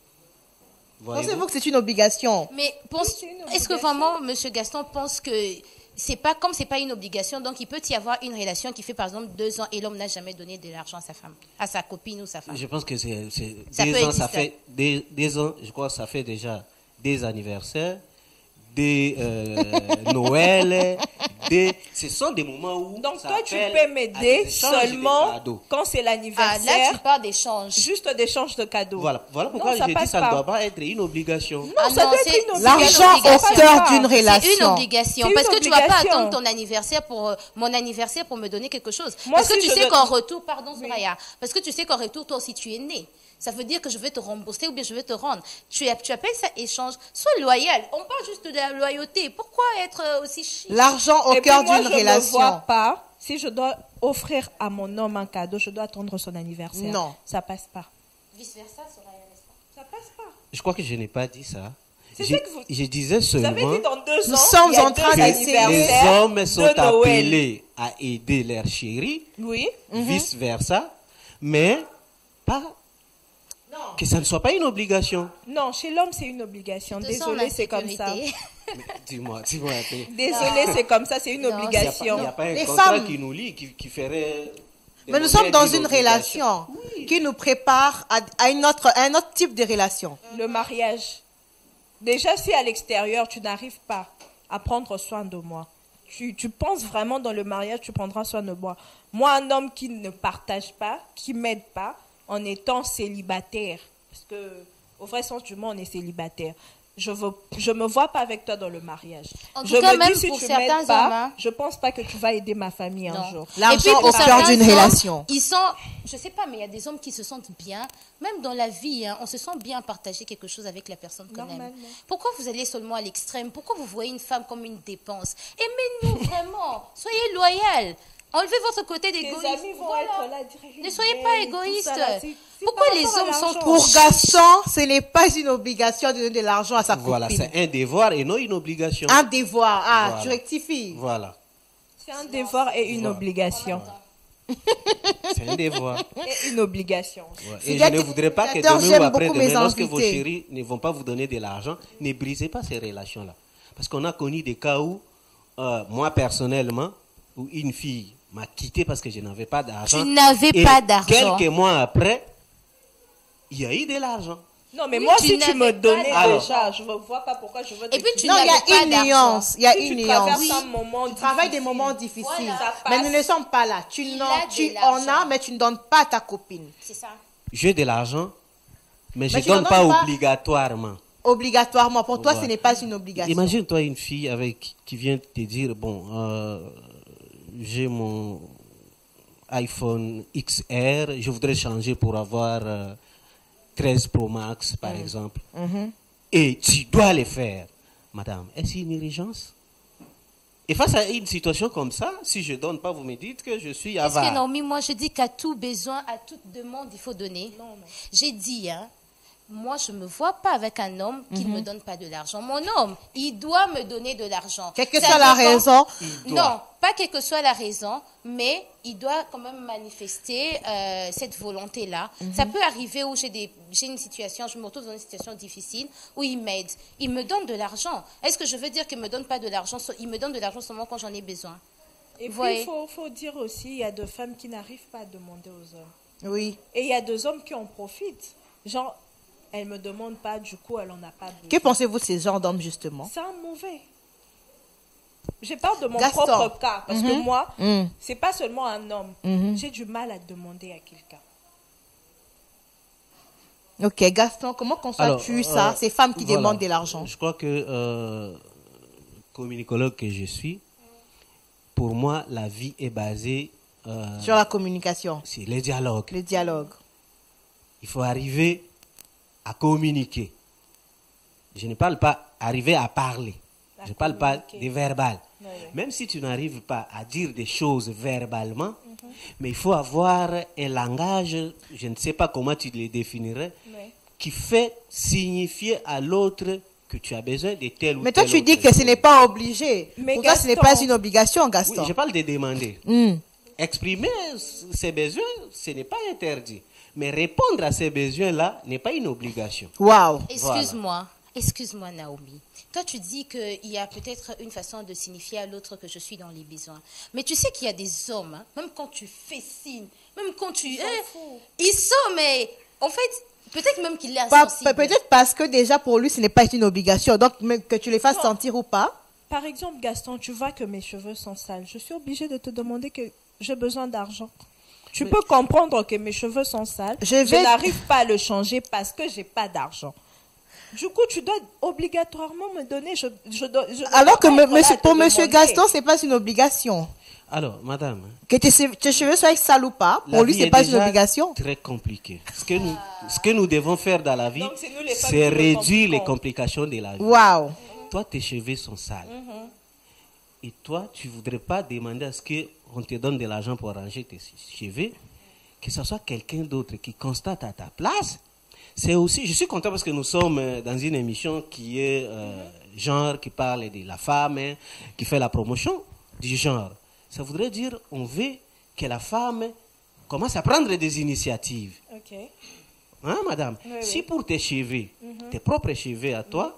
S1: Pensez-vous que c'est une obligation?
S2: Mais
S3: c'est une
S2: est-ce que
S3: obligation.
S2: vraiment M. Gaston pense que c'est pas comme c'est pas une obligation, donc il peut y avoir une relation qui fait par exemple 2 ans et l'homme n'a jamais donné de l'argent à sa femme, à sa copine ou sa femme?
S4: Je pense que c'est
S2: Ça
S4: 2
S2: peut
S4: ans, ça
S2: exister.
S4: fait des ans, je crois que ça fait déjà des anniversaires, des Noël, ce sont des moments où
S3: Donc
S4: ça
S3: toi, tu
S4: appelle
S3: peux
S4: à
S3: m'aider
S4: des échanges de
S3: seulement
S4: cadeaux.
S3: quand c'est
S2: Ah, là
S3: l'anniversaire,
S2: tu parles d'échange.
S3: juste d'échange de cadeaux.
S4: Voilà pourquoi
S3: Non, ça
S4: j'ai dit
S3: passe
S4: ça ne
S3: pas.
S4: doit pas être une obligation.
S3: Non,
S2: Ah
S3: ça
S2: non,
S3: doit
S2: c'est-
S3: être une obligation.
S1: L'argent au
S3: Ça
S1: cœur
S3: passe
S1: d'une
S3: pas.
S1: relation.
S2: C'est une obligation.
S3: C'est
S2: Parce
S3: une
S2: que tu vas pas
S3: obligation.
S2: attendre ton anniversaire pour mon anniversaire pour me donner quelque chose.
S3: Moi,
S2: Parce que
S3: si
S2: tu
S3: je
S2: sais
S3: donne-
S2: qu'en retour, pardon Soraya, parce que tu sais qu'en retour, toi aussi tu es né. Ça veut dire que je vais te rembourser ou bien je vais te rendre. Tu appelles ça échange. Sois loyal. On parle juste de la loyauté. Pourquoi être aussi chic?
S1: L'argent au
S3: Et puis
S1: cœur
S3: moi,
S1: d'une
S3: je ne
S1: relation.
S3: vois pas, si je dois offrir à mon homme un cadeau, je dois attendre son anniversaire.
S1: Non.
S3: Ça passe pas.
S2: Vice versa, Soraya, n'est-ce pas?
S3: Ça passe pas.
S4: Je crois que je n'ai pas dit ça.
S3: C'est
S4: Je
S3: ça que vous-
S4: je disais
S3: Vous avez
S4: seulement
S3: dit dans 2
S1: Nous
S3: ans,
S1: sommes
S3: il y a
S1: en train
S3: deux
S1: d'essayer.
S4: les
S3: anniversaires
S4: hommes sont
S3: de Noël.
S4: appelés à aider leur chérie,
S3: Oui.
S4: vice versa, mais pas que ça ne soit pas une obligation.
S3: Non, chez l'homme, c'est une obligation.
S2: Tu te sens en
S3: Désolé, c'est comme ça.
S2: insécurité.
S4: Mais dis-moi un peu.
S3: Désolé, c'est comme ça, c'est une
S2: Non,
S4: Il n'y
S3: obligation.
S4: a pas un
S1: Les
S4: contrat
S1: femmes-
S4: qui nous lie, qui ferait...
S1: Mais nous sommes dans une relation qui nous prépare à un autre type de relation.
S3: Le mariage. Déjà, si à l'extérieur, tu n'arrives pas à prendre soin de moi, tu penses vraiment dans le mariage, tu prendras soin de moi. Moi, un homme qui ne partage pas, qui m'aide pas, en étant célibataire, parce que au vrai sens du mot, on est célibataire. Je me vois pas avec toi dans le mariage.
S2: En tout
S3: Je
S2: cas,
S3: me
S2: même
S3: dis, si
S2: pour
S3: tu
S2: certains
S3: m'aides pas,
S2: hommes, hein.
S3: je pense pas que tu vas aider ma famille un
S2: Non.
S3: jour.
S1: L'argent
S2: Et puis, pour
S1: au cœur
S2: certains
S1: d'une
S2: hommes,
S1: relation.
S2: Ils sont, je sais pas, mais il y a des hommes qui se sentent bien, même dans la vie, hein, on se sent bien à partager quelque chose avec la personne qu'on aime.
S3: Normalement.
S2: Pourquoi vous allez seulement à l'extrême? Pourquoi vous voyez une femme comme une dépense? Aimez-nous vraiment, soyez loyal. Enlevez votre côté
S3: Tes
S2: d'égoïsme.
S3: amis vont
S2: Voilà.
S3: être là, dire,
S2: Ne soyez pas
S3: et tout
S2: égoïste.
S3: ça, là. C'est
S2: Pourquoi
S3: par
S2: les
S3: rapport à
S2: hommes sont
S3: l'argent.
S1: Pour Gaston, ce n'est pas une obligation de donner de l'argent à sa
S4: Voilà,
S1: copine.
S4: c'est un devoir et non une obligation.
S1: Un devoir. Ah,
S4: Voilà.
S1: tu rectifies.
S4: Voilà,
S3: C'est un devoir et une
S4: Voilà.
S3: obligation.
S4: c'est un devoir.
S3: Et une obligation.
S4: Ouais.
S1: C'est
S4: Et
S1: bien
S4: je ne
S1: que-
S4: voudrais pas que
S1: D'ailleurs,
S4: demain
S1: j'aime
S4: ou après
S1: beaucoup mes
S4: demain, lorsque vos
S1: invités.
S4: chéris ne vont pas vous donner de l'argent, ne brisez pas ces relations-là. Parce qu'on a connu des cas où, moi personnellement, où une fille m'a quitté parce que je n'avais pas d'argent.
S2: Tu n'avais
S4: Et
S2: pas d'argent.
S4: Quelques mois après, il y a eu de l'argent.
S3: Non, mais
S2: Oui,
S3: moi,
S2: tu
S3: si tu
S2: n'avais
S3: me
S2: pas
S3: donnais
S4: d'argent.
S3: déjà, je ne vois pas pourquoi je veux te
S2: Et puis, tu
S3: quitter.
S1: Non, il y
S2: n'avais pas
S1: a une
S2: d'argent.
S1: nuance. Il y a
S3: Si
S1: une
S3: tu
S1: nuance.
S3: traverses un moment
S1: Tu travailles des
S3: difficile,
S1: moments difficiles.
S2: Voilà.
S3: Ça
S1: Mais
S3: passe.
S1: nous ne sommes pas là. Tu
S2: Il
S1: en
S2: a de
S1: as,
S2: l'argent.
S1: mais tu ne donnes pas à ta copine.
S2: C'est ça.
S4: J'ai de l'argent, mais je
S1: Mais
S4: ne
S1: tu n'en
S4: donne pas
S1: donnes pas.
S4: obligatoirement.
S1: Obligatoirement. Pour toi, ce
S4: Voilà.
S1: n'est pas une obligation.
S4: Imagine-toi une fille qui vient te dire, bon, j'ai mon iPhone XR, je voudrais changer pour avoir 13 Pro Max, par exemple. Et tu dois le faire. Madame, est-ce une urgence? Et face à une situation comme ça, si je ne donne pas, vous me dites que je suis
S2: Parce que
S4: avare.
S2: Naomi, moi je dis qu'à tout besoin, à toute demande, il faut donner.
S3: Non.
S2: J'ai dit, hein, moi je ne me vois pas avec un homme qui ne me donne pas de l'argent. Mon homme, il doit me donner de l'argent.
S1: Quelle que
S2: Ça
S1: soit la
S2: dépend-
S1: raison.
S2: Non, pas quelle que soit la raison, mais il doit quand même manifester cette volonté-là. Ça peut arriver où j'ai une situation, je me retrouve dans une situation difficile, où il m'aide. Il me donne de l'argent. Est-ce que je veux dire qu'il ne me donne pas de l'argent? Il me donne de l'argent seulement quand j'en ai besoin.
S3: Et puis,
S2: Ouais.
S3: il faut dire aussi, il y a des femmes qui n'arrivent pas à demander aux hommes.
S1: Oui.
S3: Et il y a des hommes qui en profitent. Genre, elle ne me demande pas, du coup, elle n'en a pas besoin.
S1: Que pensez-vous de ces genres d'hommes, justement?
S3: C'est un mauvais. Je parle de mon
S1: Gaston.
S3: propre cas. Parce que moi, c'est pas seulement un homme. J'ai du mal à demander à quelqu'un.
S1: Ok, Gaston, comment conçois-tu ça, ces femmes qui demandent de l'argent?
S4: Je crois que, communicologue que je suis, pour moi, la vie est basée
S1: sur la communication,
S4: sur les dialogues.
S1: le dialogue.
S4: Il faut arriver à communiquer. Je ne parle pas arriver à parler. Je ne parle pas des verbal.
S3: Oui.
S4: Même si tu n'arrives pas à dire des choses verbalement, mais il faut avoir un langage, je ne sais pas comment tu le définirais, qui fait signifier à l'autre que tu as besoin de tel ou tel.
S1: Mais toi, tu dis que ce n'est pas obligé.
S3: Mais
S1: Pour toi, ce n'est
S3: Gaston-
S1: pas une obligation, Gaston.
S4: Oui, je parle de demander.
S1: Hmm.
S4: Exprimer ses besoins, ce n'est pas interdit. Mais répondre à ces besoins-là n'est pas une obligation.
S1: Waouh.
S2: Excuse-moi, Naomi. Toi, tu dis qu'il y a peut-être une façon de signifier à l'autre que je suis dans les besoins. Mais tu sais qu'il y a des hommes, hein, même quand tu fais signe, même quand tu... ils sont, mais en fait, peut-être même qu'il est insensible.
S1: Peut-être parce que déjà pour lui, ce n'est pas une obligation. Donc, que tu les fasses sentir ou pas.
S3: Par exemple, Gaston, tu vois que mes cheveux sont sales. Je suis obligée de te demander que j'ai besoin d'argent. Tu peux comprendre que mes cheveux sont sales. Je n'arrive pas à le changer parce que j'ai pas d'argent. Du coup, tu dois obligatoirement me donner.
S1: Alors que pour monsieur Gaston, ce n'est pas une obligation.
S4: Alors, madame.
S1: Que tes cheveux soient sales ou pas, pour lui, ce n'est pas une obligation.
S4: C'est très compliqué. Ce que nous devons faire dans la vie, c'est réduire les complications de la vie.
S1: Waouh.
S4: Toi, tes cheveux sont sales. Et toi, tu ne voudrais pas demander à ce qu'on te donne de l'argent pour arranger tes cheveux, que ce soit quelqu'un d'autre qui constate à ta place. C'est aussi, je suis content parce que nous sommes dans une émission qui est genre, qui parle de la femme, hein, qui fait la promotion du genre. Ça voudrait dire, on veut que la femme commence à prendre des initiatives.
S3: Ok.
S4: Hein, madame?
S3: Oui,
S4: si pour tes cheveux, tes propres cheveux à toi,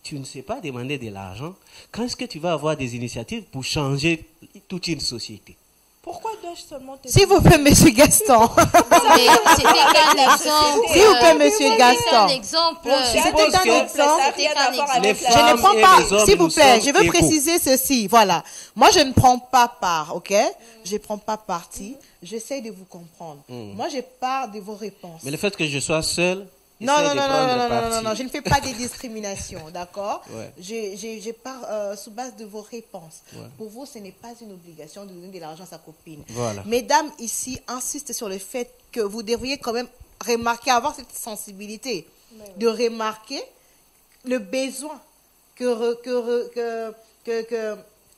S4: tu ne sais pas demander de l'argent, quand est-ce que tu vas avoir des initiatives pour changer toute une société?
S3: Pourquoi dois-je seulement te
S1: S'il vous plaît, monsieur Gaston.
S2: Mais c'était qu'un exemple.
S1: S'il vous plaît, monsieur Gaston.
S2: C'était un exemple.
S1: C'était un exemple.
S4: Les
S1: Je
S4: femmes
S1: ne prends
S4: et
S1: pas,
S4: les hommes,
S1: s'il vous
S4: nous
S1: plaît,
S4: sommes
S1: je veux
S4: égaux.
S1: préciser ceci. Voilà. Moi, je ne prends pas part, ok? Je ne prends pas parti. J'essaie de vous comprendre. Moi, je pars de vos réponses.
S4: Mais le fait que je sois seul,
S1: Non,
S4: essaie
S1: non,
S4: de
S1: non,
S4: prendre
S1: non, non,
S4: parti.
S1: non, non, je ne fais pas des discriminations, d'accord?
S4: Ouais.
S1: Je pars sous base de vos réponses.
S4: Ouais.
S1: Pour vous, ce n'est pas une obligation de donner de l'argent à sa copine.
S4: Voilà.
S1: Mesdames ici insistent sur le fait que vous devriez quand même remarquer, avoir cette sensibilité de remarquer le besoin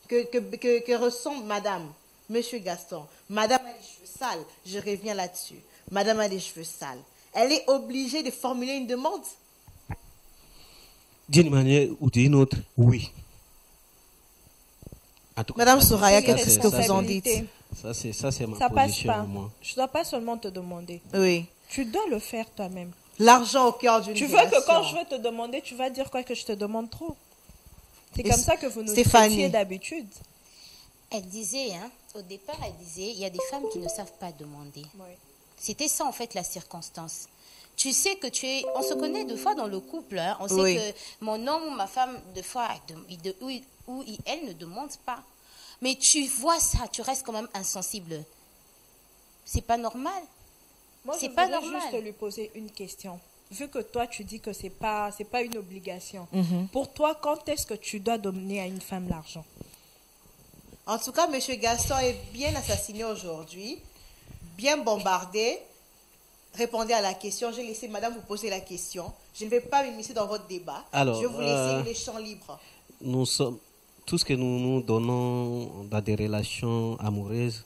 S1: que ressent madame, monsieur Gaston. Madame a les cheveux sales, je reviens là-dessus. Madame a les cheveux sales. Elle est obligée de formuler une demande.
S4: D'une manière ou d'une autre, oui. En tout cas,
S1: Madame
S4: ça,
S1: Soraya,
S4: ça,
S1: qu'est-ce
S4: c'est-
S1: que
S4: ça,
S1: vous en
S4: c'est-
S1: dites?
S4: Ça, c'est ma
S3: Ça passe
S4: position,
S3: pas.
S4: moi.
S3: Je ne dois pas seulement te demander.
S1: Oui.
S3: Tu dois le faire toi-même.
S1: L'argent au cœur d'une
S3: Tu veux que quand je veux te demander, tu vas dire quoi que je te demande trop. C'est
S1: Et
S3: comme ça que vous nous
S1: Stéphanie.
S3: traitiez d'habitude.
S2: Elle disait, hein, au départ, elle disait, il y a des femmes qui ne savent pas demander.
S3: Oui.
S2: C'était ça, en fait, la circonstance. Tu sais que tu es... On se connaît deux fois dans le couple. Hein. On sait
S1: Oui.
S2: que mon homme ou ma femme, deux fois, elle ne demande pas. Mais tu vois ça, tu restes quand même insensible. C'est pas normal.
S3: Moi,
S2: C'est
S3: je
S2: pas
S3: voudrais
S2: normal.
S3: juste lui poser une question. Vu que toi, tu dis que c'est pas une obligation. Pour toi, quand est-ce que tu dois donner à une femme l'argent?
S1: En tout cas, monsieur Gaston est bien assassiné aujourd'hui, bien bombardé. Répondez à la question. J'ai laissé madame vous poser la question. Je ne vais pas m'immiscer dans votre débat.
S4: Alors,
S1: je vais vous laisser les champs libres.
S4: Nous sommes, tout ce que nous donnons dans des relations amoureuses,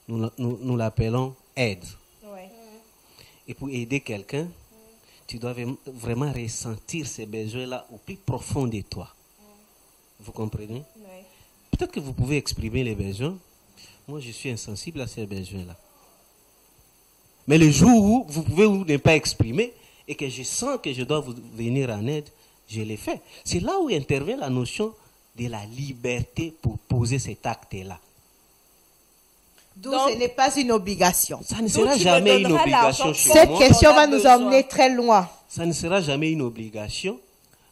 S4: nous l'appelons aide.
S3: Ouais.
S4: Et pour aider quelqu'un, tu dois vraiment ressentir ces besoins-là au plus profond de toi. Vous comprenez?
S3: Ouais.
S4: Peut-être que vous pouvez exprimer les besoins. Moi, je suis insensible à ces besoins-là. Mais le jour où vous pouvez ne pas exprimer et que je sens que je dois vous venir en aide, je l'ai fait. C'est là où intervient la notion de la liberté pour poser cet acte-là.
S1: D'où ce n'est pas une obligation.
S4: Ça ne
S3: Donc,
S4: sera
S3: tu me
S4: jamais une
S3: donneras
S4: obligation
S3: l'argent.
S4: chez
S1: Cette
S4: moi.
S1: question
S3: on a
S1: va nous
S3: besoin.
S1: emmener très loin.
S4: Ça ne sera jamais une obligation.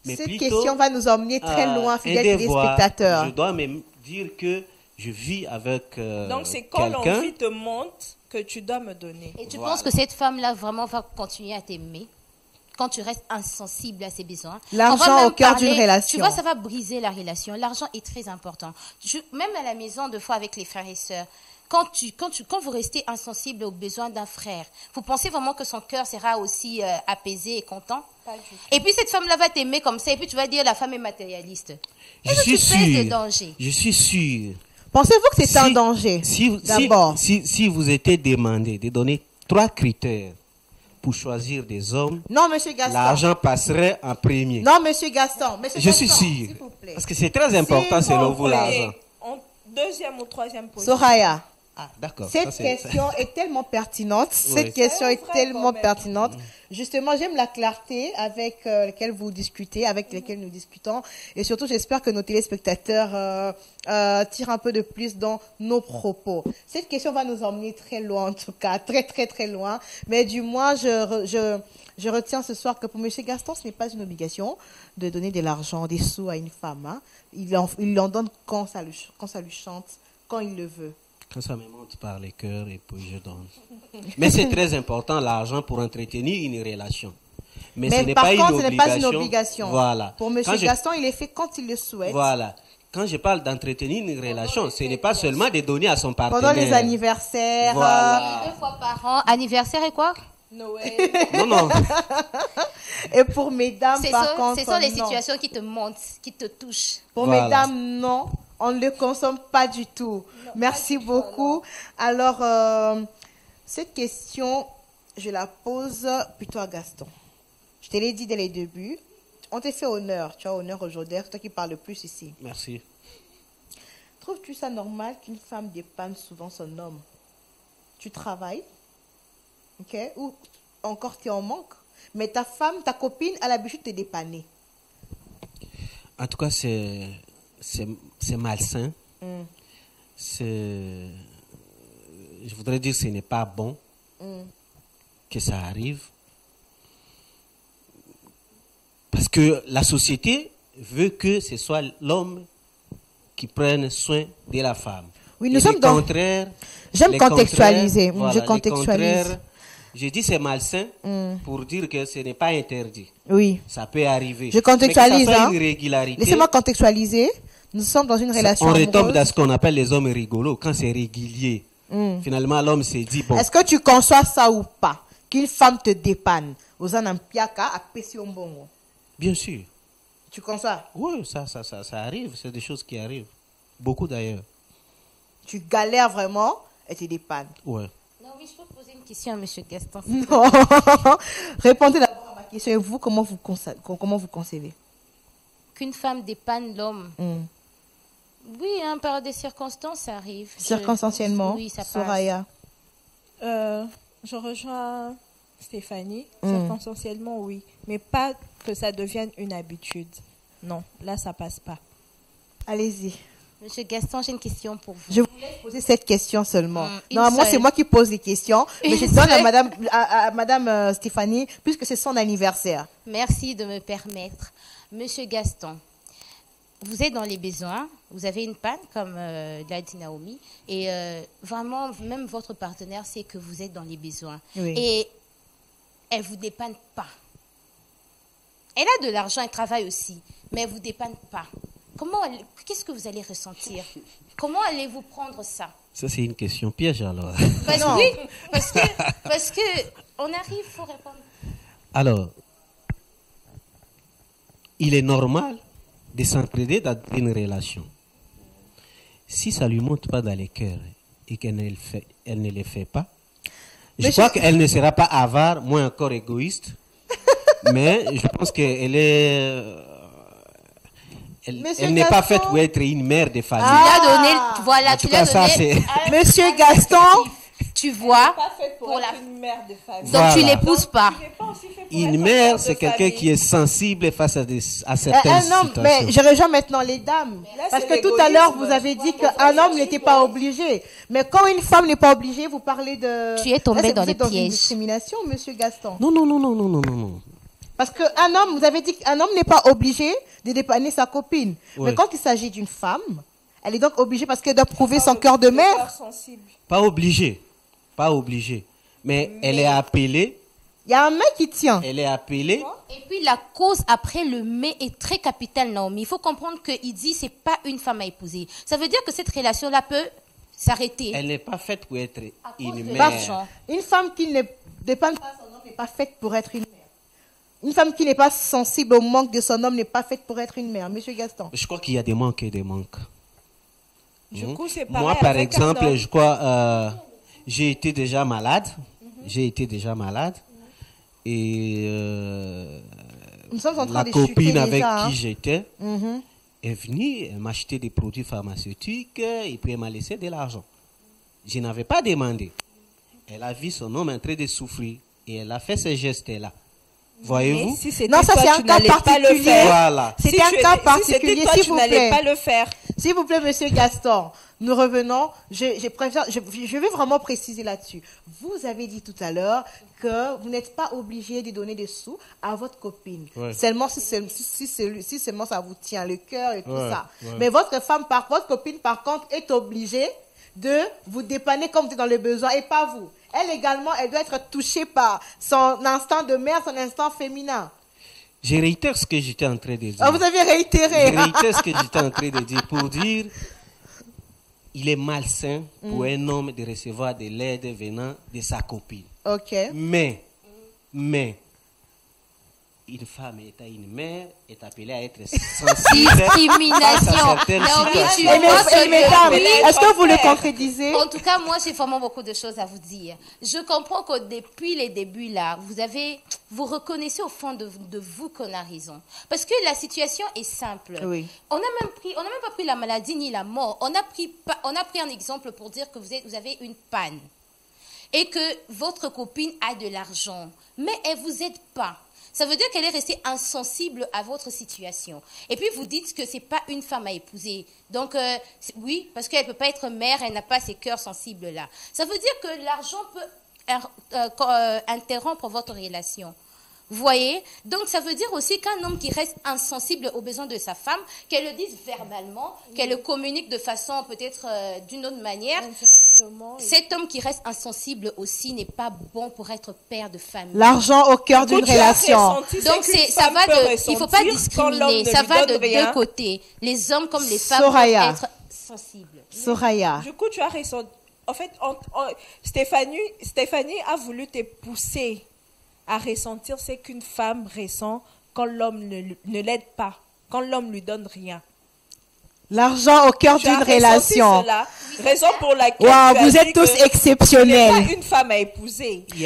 S4: Mais
S1: Cette
S4: plutôt,
S1: question va nous emmener très loin,
S4: un
S1: fidèles
S4: devoir. Je
S1: téléspectateurs.
S4: dois me dire que je vis avec
S3: Donc c'est quand
S4: quelqu'un.
S3: l'envie te monte que tu dois me donner.
S2: Et tu
S4: Voilà.
S2: penses que cette femme-là vraiment va continuer à t'aimer quand tu restes insensible à ses besoins?
S1: L'argent
S2: On va même
S1: au cœur d'une relation.
S2: Tu vois, ça va briser la relation. L'argent est très important. Même à la maison, deux fois avec les frères et sœurs, quand vous restez insensible aux besoins d'un frère, vous pensez vraiment que son cœur sera aussi apaisé et content?
S3: Pas du tout.
S2: Et puis cette femme-là va t'aimer comme ça, et puis tu vas dire la femme est matérialiste.
S4: Je
S2: Est-ce que
S4: suis
S2: tu pèses le
S4: sûr.
S2: danger?
S4: Je suis sûr.
S1: Pensez-vous que c'est
S4: Si-
S1: un danger? D'abord.
S4: Si vous étiez demandé de donner 3 critères pour choisir des hommes,
S1: Non, monsieur Gaston.
S4: l'argent passerait en premier.
S1: Non, monsieur Gaston. Monsieur
S4: Je suis
S1: Gaston,
S4: sûr.
S1: s'il vous plaît.
S4: Parce que c'est très important
S1: S'il
S4: selon
S1: vous
S4: vous
S1: plaît.
S4: l'argent.
S3: En deuxième ou troisième position.
S1: Soraya,
S4: Ah, d'accord.
S1: cette
S4: Ça, c'est-
S1: question est tellement pertinente. Cette
S4: Oui.
S1: question
S3: C'est
S1: est
S3: vrai,
S1: tellement
S3: quand même.
S1: pertinente. Justement, j'aime la clarté avec laquelle vous discutez, avec laquelle nous discutons. Et surtout, j'espère que nos téléspectateurs tirent un peu de plus dans nos propos. Cette question va nous emmener très loin, en tout cas, très, très, très loin. Mais du moins, je retiens ce soir que pour M. Gaston, ce n'est pas une obligation de donner de l'argent, des sous à une femme. Hein. Il en donne quand ça lui chante, quand il le veut.
S4: Quand ça me monte par les cœurs et puis je donne. Mais c'est très important l'argent pour entretenir une relation. Mais ce n'est
S1: par
S4: pas
S1: contre,
S4: une
S1: ce n'est pas une obligation.
S4: Voilà.
S1: Pour M.
S4: Quand je-
S1: Gaston, il est fait quand il le souhaite.
S4: Voilà. Quand je parle d'entretenir une relation, ce n'est pas seulement de donner à son partenaire.
S1: Pendant les anniversaires.
S4: Voilà.
S2: 2 fois par an, anniversaire et quoi?
S3: Noël.
S4: Non, non.
S1: Et pour mesdames, par contre,
S2: Ce sont les
S1: non.
S2: situations qui te montent, qui te touchent.
S1: Pour
S4: Voilà.
S1: mesdames, non. On ne le consomme pas du tout. Merci beaucoup. Alors, cette question, je la pose plutôt à Gaston. Je te l'ai dit dès les débuts. On t'a fait honneur. Tu as honneur aujourd'hui. C'est toi qui parles le plus ici.
S4: Merci.
S1: Trouves-tu ça normal qu'une femme dépanne souvent son homme? Tu travailles, ok? Ou encore tu es en manque, mais ta femme, ta copine a l'habitude de te dépanner.
S4: En tout cas, c'est malsain.
S1: Mm.
S4: Je voudrais dire que ce n'est pas bon que ça arrive. Parce que la société veut que ce soit l'homme qui prenne soin de la femme.
S1: Oui, nous
S4: Et
S1: sommes
S4: le
S1: dans-
S4: contraire,
S1: J'aime
S4: les
S1: contextualiser.
S4: contraires,
S1: Je
S4: le
S1: contextualise.
S4: contraire, je dis c'est malsain pour dire que ce n'est pas interdit.
S1: Oui.
S4: Ça peut arriver.
S1: Je contextualise,
S4: Mais que ça soit
S1: hein.
S4: une régularité.
S1: Laissez-moi contextualiser. Nous sommes dans une relation
S4: On retombe
S1: amoureuse.
S4: dans ce qu'on appelle les hommes rigolos. Quand c'est régulier, finalement l'homme s'est dit, bon,
S1: Est-ce que tu conçois ça ou pas? Qu'une femme te dépanne. Aux anampiaka à Pessiombongo.
S4: bien sûr.
S1: Tu conçois?
S4: Oui, ça arrive. C'est des choses qui arrivent. Beaucoup d'ailleurs.
S1: Tu galères vraiment et tu dépannes.
S4: Ouais.
S2: Non, oui, je peux poser une question à M. Gaston.
S1: Non. Répondez d'abord à ma question. Et vous, comment vous concevez?
S2: Qu'une femme dépanne l'homme.
S1: Mm.
S2: Oui, hein, par des circonstances, ça arrive.
S1: Circonstanciellement,
S2: Oui, ça passe.
S1: Soraya.
S3: Je rejoins Stéphanie. Circonstanciellement, oui. Mais pas que ça devienne une habitude. Non, là, ça passe pas.
S1: Allez-y.
S2: Monsieur Gaston, j'ai une question pour vous.
S1: Je voulais poser cette question seulement.
S2: Une
S1: Non, moi,
S2: seule.
S1: c'est moi qui pose les questions. Mais
S2: Une
S1: je donne
S2: seule.
S1: à madame Stéphanie, puisque c'est son anniversaire.
S2: Merci de me permettre. Monsieur Gaston, vous êtes dans les besoins, vous avez une panne, comme l'a dit Naomi, et vraiment, même votre partenaire sait que vous êtes dans les besoins.
S1: Oui.
S2: Et elle ne vous dépanne pas. Elle a de l'argent, elle travaille aussi, mais elle ne vous dépanne pas. Qu'est-ce que vous allez ressentir? Comment allez-vous prendre ça?
S4: Ça, c'est une question piège alors.
S2: Parce que on arrive, il faut répondre.
S4: Alors, il est normal de s'entraider dans une relation. Si ça ne lui monte pas dans les cœurs et qu'elle ne le fait pas, je crois qu'elle ne sera pas avare, moins encore égoïste, mais je pense qu'elle est...
S1: Monsieur
S4: elle n'est pas
S1: Gaston.
S4: faite pour être une mère de famille.
S2: Tu l'as donné, voilà,
S4: En
S2: tu
S4: tout
S2: l'as
S4: cas, ça,
S2: donné.
S4: c'est-
S1: Monsieur Gaston,
S2: Tu vois,
S3: Pas fait pour,
S2: pour
S3: être
S2: la-
S3: une mère de famille.
S2: donc tu
S4: Voilà.
S2: l'épouses pas.
S3: Tu n'es pas aussi fait pour être
S4: Une mère, c'est quelqu'un qui est sensible face à certaines
S1: un homme, mais
S4: situations.
S1: je rejoins maintenant les dames.
S3: Là,
S1: Parce
S3: c'est
S1: que tout à l'heure,
S3: l'égoïsme.
S1: vous avez dit
S3: Faut
S1: qu'un homme
S3: chercher
S1: n'était
S3: quoi.
S1: pas obligé. Mais quand une femme n'est pas obligée, vous parlez de...
S2: Tu es tombé
S1: Là,
S2: dans
S1: vous
S2: les
S1: êtes dans une
S2: pièges.
S1: discrimination, monsieur Gaston.
S4: Non, non, non, non, non, non, non, non.
S1: Parce qu'un homme, vous avez dit qu'un homme n'est pas obligé de dépanner sa copine.
S4: Ouais.
S1: Mais quand il s'agit d'une femme, Elle est donc obligée parce qu'elle doit prouver son cœur de mère.
S4: Pas obligée. Pas obligée. Mais elle est appelée.
S1: Il y a un mec qui tient.
S4: Elle est appelée.
S2: Et puis la cause après le mais est très capitale, Naomi. Il faut comprendre qu'il dit c'est pas une femme à épouser. Ça veut dire que cette relation-là peut s'arrêter.
S4: Elle n'est pas faite pour être une mère.
S2: L'argent.
S1: Une femme qui ne dépend pas de son homme n'est pas faite pour être une mère. Une femme qui n'est pas sensible au manque de son homme n'est pas faite pour être une mère. Monsieur Gaston.
S4: Je crois qu'il y a des manques et des manques.
S3: Du coup, c'est pareil.
S4: Moi, par
S3: avec
S4: exemple,
S3: un homme.
S4: je crois, j'ai été déjà malade. J'ai été déjà malade. Et
S1: Nous sommes en train
S4: la
S1: de chuter
S4: copine avec
S1: déjà, hein.
S4: qui j'étais
S1: Mhm.
S4: est venue, elle m'a acheté des produits pharmaceutiques et puis elle m'a laissé de l'argent. Je n'avais pas demandé. Elle a vu son homme en train de souffrir et elle a fait ces gestes-là. Voyez-vous?
S3: Mais si c'était
S1: Non, ça,
S3: toi,
S1: c'est un
S3: tu
S1: cas
S3: n'allais pas le
S1: particulier.
S3: faire.
S4: Voilà.
S1: C'était
S3: Si
S1: un
S3: tu
S1: cas
S3: étais-
S1: particulier,
S3: Si c'était toi,
S1: s'il
S3: tu
S1: vous
S3: n'allais
S1: plaît.
S3: pas le faire.
S1: S'il vous plaît, monsieur Gaston, nous revenons. Je vais vraiment préciser là-dessus. Vous avez dit tout à l'heure que vous n'êtes pas obligé de donner des sous à votre copine.
S4: Ouais.
S1: Seulement si seulement ça vous tient le cœur et tout
S4: Ouais,
S1: ça.
S4: ouais.
S1: Mais votre copine, par contre, est obligée de vous dépanner comme vous êtes dans le besoin et pas vous. Elle également, elle doit être touchée par son instinct de mère, son instinct féminin.
S4: Je réitère ce que j'étais en train de dire.
S1: Ah, vous avez réitéré.
S4: Je réitère ce que j'étais en train de dire pour dire il est malsain pour un homme de recevoir de l'aide venant de sa copine.
S1: Ok.
S4: Mais, une femme étant une mère est appelée à être sensible
S2: Discrimination.
S4: face à certaines
S2: Naomi, tu
S4: situations.
S1: Et
S2: vois que
S1: mesdames,
S2: oui.
S1: est-ce que vous le contredisez?
S2: En tout cas, moi, j'ai vraiment beaucoup de choses à vous dire. Je comprends que depuis les débuts, là, vous reconnaissez au fond de vous qu'on a raison. Parce que la situation est simple.
S1: Oui.
S2: On n'a même pas pris la maladie ni la mort. On a pris un exemple pour dire que vous avez une panne. Et que votre copine a de l'argent. Mais elle ne vous aide pas. Ça veut dire qu'elle est restée insensible à votre situation. Et puis, vous dites que ce n'est pas une femme à épouser. Donc, oui, parce qu'elle ne peut pas être mère, elle n'a pas ces cœurs sensibles-là. Ça veut dire que l'argent peut interrompre votre relation. Vous voyez? Donc, ça veut dire aussi qu'un homme qui reste insensible aux besoins de sa femme, qu'elle le dise verbalement, qu'elle le communique de façon peut-être d'une autre manière, cet homme qui reste insensible aussi n'est pas bon pour être père de famille.
S1: L'argent au cœur d'une relation.
S2: Donc, ça va il ne faut pas discriminer, ça va de deux côtés. Les hommes comme les femmes
S1: Soraya.
S2: doivent être sensibles.
S1: Soraya.
S3: Du coup, tu as raison. En fait, Stéphanie a voulu te pousser à ressentir ce qu'une femme ressent quand l'homme ne l'aide pas, quand l'homme lui donne rien.
S1: L'argent au cœur
S3: Tu as
S1: d'une
S3: ressenti
S1: relation.
S3: cela, raison pour laquelle
S1: Wow,
S3: tu as
S1: vous
S3: dit
S1: êtes tous
S3: que tu n'es
S1: exceptionnels.
S3: pas une femme à épouser.
S4: Il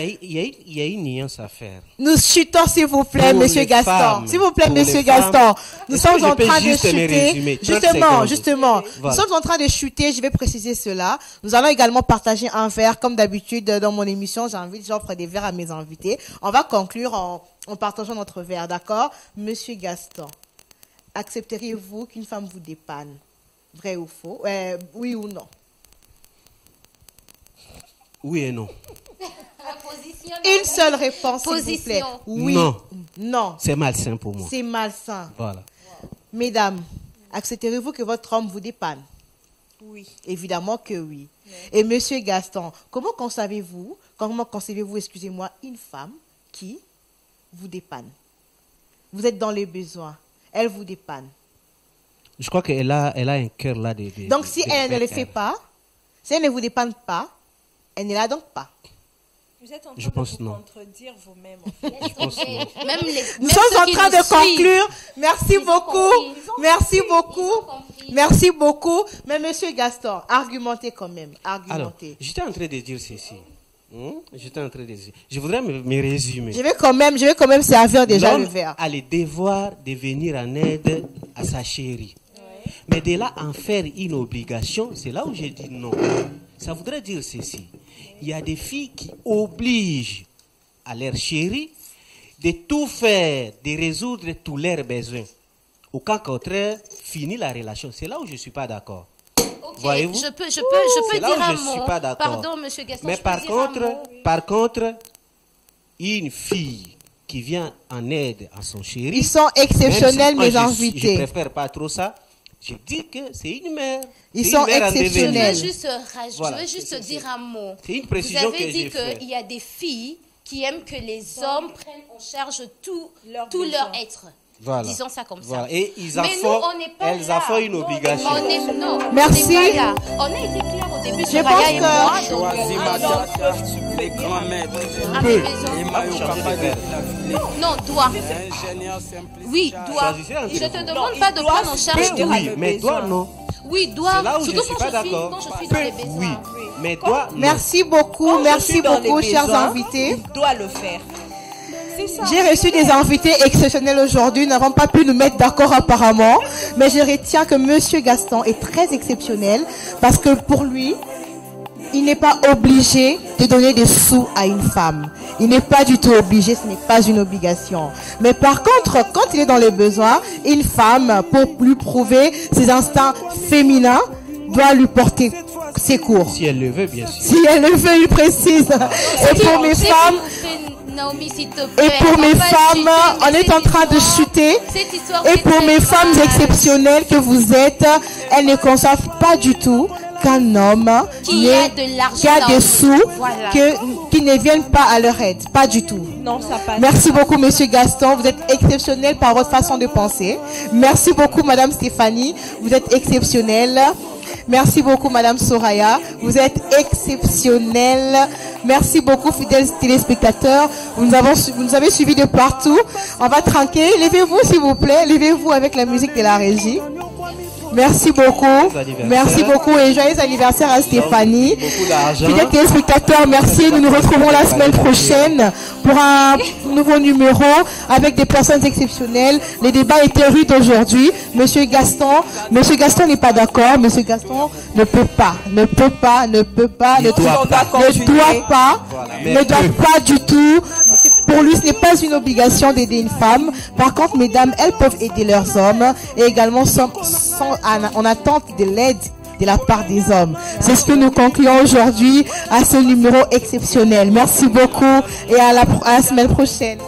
S4: y a une nuance à faire.
S1: Nous chutons, s'il vous plaît,
S4: Pour
S1: monsieur
S4: les
S1: Gaston.
S4: femmes,
S1: S'il vous plaît,
S4: pour
S1: monsieur
S4: les femmes.
S1: Gaston. Nous
S4: Est-ce que
S1: sommes
S4: je
S1: en
S4: peux
S1: train de
S4: juste me
S1: chuter.
S4: résumer 30
S1: Justement,
S4: secondes.
S1: nous
S4: Voilà.
S1: sommes en train de chuter. Je vais préciser cela. Nous allons également partager un verre, comme d'habitude dans mon émission. J'offre des verres à mes invités. On va conclure en partageant notre verre, d'accord? Monsieur Gaston, accepteriez-vous qu'une femme vous dépanne? Vrai ou faux? Oui ou non?
S4: Oui et non.
S1: Une seule réponse, s'il vous plaît.
S2: Position.
S1: Oui.
S4: Non.
S1: Non.
S4: C'est malsain pour moi.
S1: C'est malsain.
S4: Voilà.
S1: Mesdames, accepterez-vous que votre homme vous dépanne?
S3: Oui.
S1: Évidemment que oui. Et monsieur Gaston, comment concevez-vous, excusez-moi, une femme qui vous dépanne? Vous êtes dans les besoins. Elle vous dépanne.
S4: Je crois qu'elle a un cœur là.
S1: Donc si elle ne le fait pas, si elle ne vous dépanne pas, elle n'est là donc pas.
S3: Vous êtes en train
S4: Je pense
S3: de vous
S4: non.
S3: contredire vous-même. En fait.
S4: Je pense non.
S1: Nous sommes en train de conclure. Merci beaucoup. Merci beaucoup. Merci beaucoup. Mais monsieur Gaston, argumentez quand même.
S4: Alors,
S1: Argumentez.
S4: j'étais en train de dire ceci. J'étais en train de dire. Je voudrais me résumer.
S1: Je vais quand même servir déjà le
S4: L'homme
S1: verre.
S4: a le devoir de venir en aide à sa chérie. Mais de là en faire une obligation, c'est là où j'ai dit non. Ça voudrait dire ceci. Il y a des filles qui obligent à leur chérie de tout faire, de résoudre tous leurs besoins. Au cas contraire, finit la relation. C'est là où je ne suis pas d'accord.
S2: Ok,
S4: Voyez-vous?
S2: je peux
S4: C'est
S2: dire
S4: là où
S2: un
S4: je
S2: mot.
S4: suis pas d'accord.
S2: Pardon, monsieur Gaston.
S4: Mais
S2: je peux dire un mot?
S4: par contre, une fille qui vient en aide à son chéri.
S1: Ils sont exceptionnels,
S4: même si
S1: mes
S4: moi,
S1: invités.
S4: Je préfère pas trop ça. J'ai dit que c'est une mère.
S1: Ils sont exceptionnels.
S2: Je veux juste dire un mot.
S4: C'est une précision
S2: que j'ai faite. Vous avez dit qu'il y a des filles qui aiment que les hommes prennent en charge tout leur être.
S4: Voilà.
S2: Disons ça comme
S4: voilà.
S2: ça.
S4: Et
S2: elles en
S4: font une obligation.
S1: Merci.
S2: On a été clair au début,
S1: je pense
S2: et moi. Non, doit. Oui, doit. Je ne te demande pas de prendre en charge.
S4: Oui, mais doit non.
S2: Oui, doit.
S4: Là où je ne suis pas d'accord.
S2: Quand je suis dans les besoins.
S4: Oui, mais doit non.
S1: Merci beaucoup, chers invités.
S3: Il doit le faire.
S1: J'ai reçu des invités exceptionnels aujourd'hui. Nous n'avons pas pu nous mettre d'accord apparemment. Mais je retiens que Monsieur Gaston est très exceptionnel parce que pour lui, il n'est pas obligé de donner des sous à une femme. Il n'est pas du tout obligé, ce n'est pas une obligation. Mais par contre, quand il est dans les besoins, une femme, pour lui prouver ses instincts féminins, doit lui porter secours.
S4: Si elle le veut, bien sûr.
S1: Si elle le veut, il précise. Et pour mes femmes...
S2: Naomi, s'il te plaît.
S1: Et pour mes femmes, on est en train de chuter. Et pour mes femmes exceptionnelles que vous êtes, elles ne conçoivent pas du tout qu'un homme qui a des sous qui ne viennent pas à leur aide. Pas du tout.
S3: Non, ça passe.
S1: Merci beaucoup, Monsieur Gaston. Vous êtes exceptionnel par votre façon de penser. Merci beaucoup, Madame Stéphanie. Vous êtes exceptionnelle. Merci beaucoup, Madame Soraya. Vous êtes exceptionnelle. Merci beaucoup, fidèles téléspectateurs. Vous nous avez suivis de partout. On va trinquer. Levez-vous, s'il vous plaît. Levez-vous avec la musique de la régie. Merci beaucoup. Merci beaucoup et joyeux anniversaire à Stéphanie. Fidèles téléspectateurs, merci. Nous nous retrouvons la semaine prochaine pour un nouveau numéro avec des personnes exceptionnelles. Les débats étaient rudes aujourd'hui. Monsieur Gaston n'est pas d'accord. Monsieur Gaston ne doit pas du tout. Pour lui, ce n'est pas une obligation d'aider une femme. Par contre, mesdames, elles peuvent aider leurs hommes et également sont en attente de l'aide de la part des hommes. C'est ce que nous concluons aujourd'hui à ce numéro exceptionnel. Merci beaucoup et à la semaine prochaine.